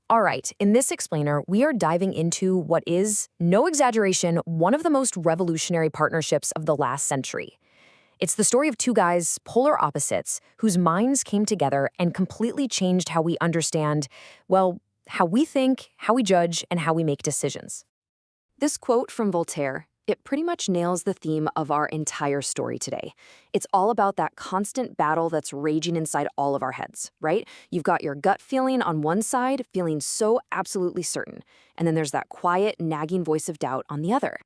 All right, in this explainer, we are diving into what is, no exaggeration, one of the most revolutionary partnerships of the last century. It's the story of two guys, polar opposites, whose minds came together and completely changed how we understand, well, how we think, how we judge, and how we make decisions. This quote from Voltaire, it pretty much nails the theme of our entire story today. It's all about that constant battle that's raging inside all of our heads, right? You've got your gut feeling on one side, feeling so absolutely certain, and then there's that quiet, nagging voice of doubt on the other.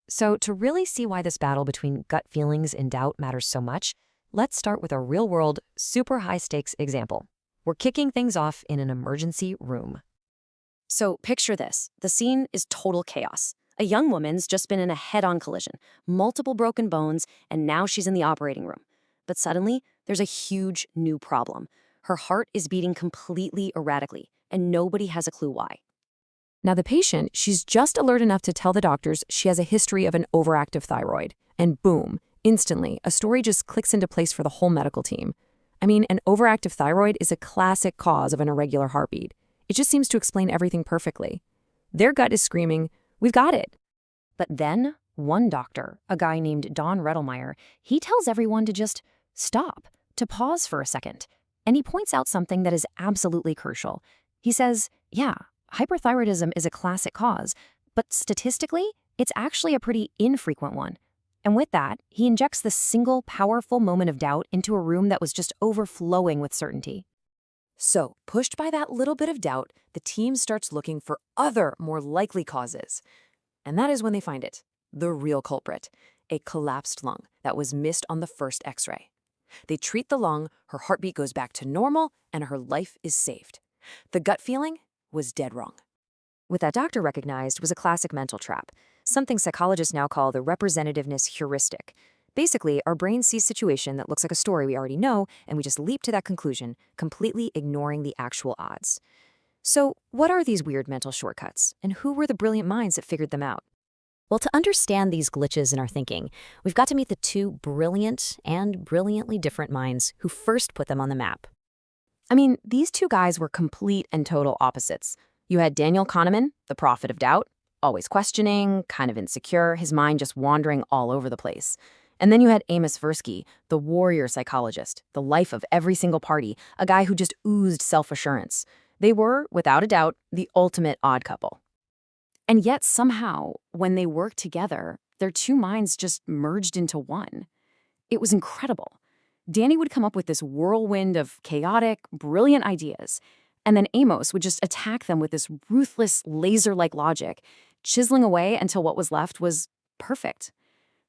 So to really see why this battle between gut feelings and doubt matters so much, let's start with a real-world, super high-stakes example. We're kicking things off in an emergency room. So picture this. The scene is total chaos. A young woman's just been in a head-on collision, multiple broken bones, and now she's in the operating room. But suddenly, there's a huge new problem. Her heart is beating completely erratically, and nobody has a clue why. Now the patient, she's just alert enough to tell the doctors she has a history of an overactive thyroid. And boom, instantly, a story just clicks into place for the whole medical team. I mean, an overactive thyroid is a classic cause of an irregular heartbeat. It just seems to explain everything perfectly. Their gut is screaming, "We've got it." But then, one doctor, a guy named Redelmeier, he tells everyone to just stop, to pause for a second. And he points out something that is absolutely crucial. He says, yeah, hyperthyroidism is a classic cause, but statistically, it's actually a pretty infrequent one. And with that, he injects this single powerful moment of doubt into a room that was just overflowing with certainty. So, pushed by that little bit of doubt, the team starts looking for other, more likely causes. And that is when they find it, the real culprit, a collapsed lung that was missed on the first X-ray. They treat the lung, her heartbeat goes back to normal, and her life is saved. The gut feeling was dead wrong. What that doctor recognized was a classic mental trap, something psychologists now call the representativeness heuristic. Basically, our brain sees a situation that looks like a story we already know, and we just leap to that conclusion, completely ignoring the actual odds. So, what are these weird mental shortcuts, and who were the brilliant minds that figured them out? Well, to understand these glitches in our thinking, we've got to meet the two brilliant and brilliantly different minds who first put them on the map. I mean, these two guys were complete and total opposites. You had Daniel Kahneman, the prophet of doubt, always questioning, kind of insecure, his mind just wandering all over the place. And then you had Amos Tversky, the warrior psychologist, the life of every single party, a guy who just oozed self-assurance. They were, without a doubt, the ultimate odd couple. And yet somehow, when they worked together, their two minds just merged into one. It was incredible. Danny would come up with this whirlwind of chaotic, brilliant ideas, and then Amos would just attack them with this ruthless, laser-like logic, chiseling away until what was left was perfect.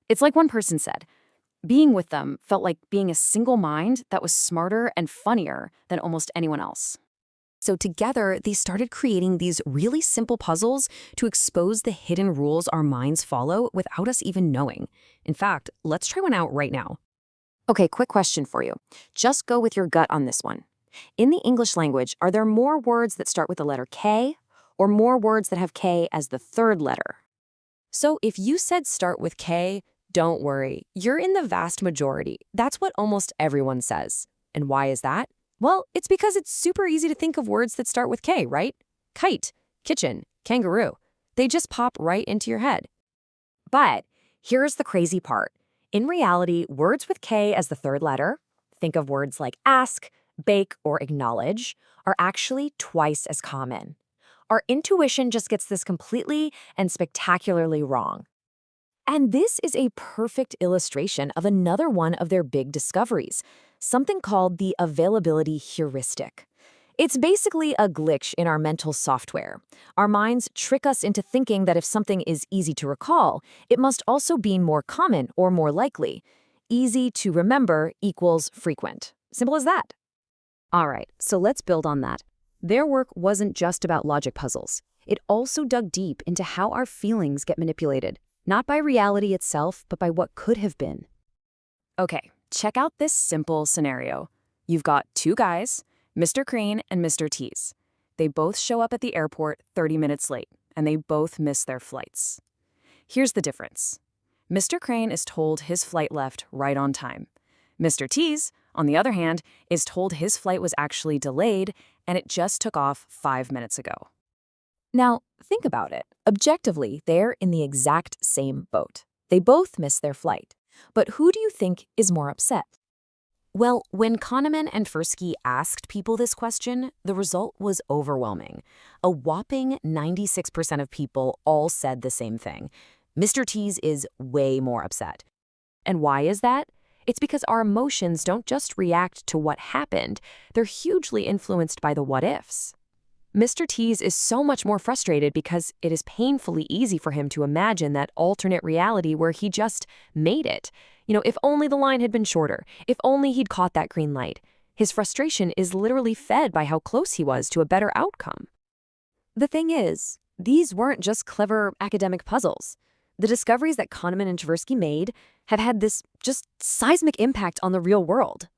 It's like one person said, being with them felt like being a single mind that was smarter and funnier than almost anyone else. So together, they started creating these really simple puzzles to expose the hidden rules our minds follow without us even knowing. In fact, let's try one out right now. Okay, quick question for you. Just go with your gut on this one. In the English language, are there more words that start with the letter K or more words that have K as the third letter? So if you said start with K, don't worry, you're in the vast majority. That's what almost everyone says. And why is that? Well, it's because it's super easy to think of words that start with K, right? Kite, kitchen, kangaroo. They just pop right into your head. But here's the crazy part. In reality, words with K as the third letter, think of words like ask, bake, or acknowledge, are actually twice as common. Our intuition just gets this completely and spectacularly wrong. And this is a perfect illustration of another one of their big discoveries, something called the availability heuristic. It's basically a glitch in our mental software. Our minds trick us into thinking that if something is easy to recall, it must also be more common or more likely. Easy to remember equals frequent. Simple as that. All right, so let's build on that. Their work wasn't just about logic puzzles. It also dug deep into how our feelings get manipulated. Not by reality itself, but by what could have been. Okay, check out this simple scenario. You've got two guys, Mr. Crane and Mr. Tease. They both show up at the airport 30 minutes late, and they both miss their flights. Here's the difference. Mr. Crane is told his flight left right on time. Mr. Tease, on the other hand, is told his flight was actually delayed and it just took off 5 minutes ago. Now, think about it. Objectively, they're in the exact same boat. They both missed their flight. But who do you think is more upset? Well, when Kahneman and Tversky asked people this question, the result was overwhelming. A whopping 96% of people all said the same thing. Mr. T's is way more upset. And why is that? It's because our emotions don't just react to what happened, they're hugely influenced by the what-ifs. Mr. T's is so much more frustrated because it is painfully easy for him to imagine that alternate reality where he just made it. If only the line had been shorter, if only he'd caught that green light. His frustration is literally fed by how close he was to a better outcome. The thing is, these weren't just clever academic puzzles. The discoveries that Kahneman and Tversky made have had this just seismic impact on the real world.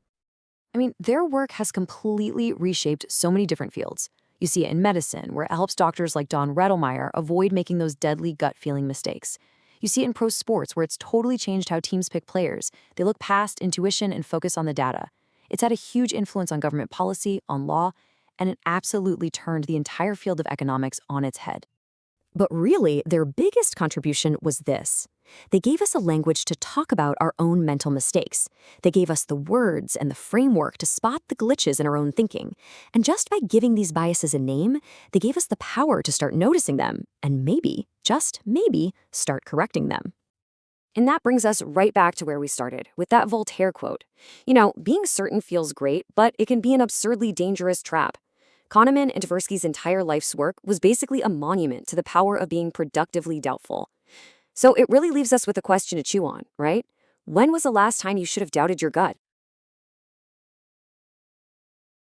Their work has completely reshaped so many different fields. You see it in medicine, where it helps doctors like Redelmeier avoid making those deadly gut-feeling mistakes. You see it in pro sports, where it's totally changed how teams pick players. They look past intuition and focus on the data. It's had a huge influence on government policy, on law, and it absolutely turned the entire field of economics on its head. But really, their biggest contribution was this. They gave us a language to talk about our own mental mistakes. They gave us the words and the framework to spot the glitches in our own thinking. And just by giving these biases a name, they gave us the power to start noticing them and maybe, just maybe, start correcting them. And that brings us right back to where we started, with that Voltaire quote. Being certain feels great, but it can be an absurdly dangerous trap. Kahneman and Tversky's entire life's work was basically a monument to the power of being productively doubtful. So it really leaves us with a question to chew on, right? When was the last time you should have doubted your gut?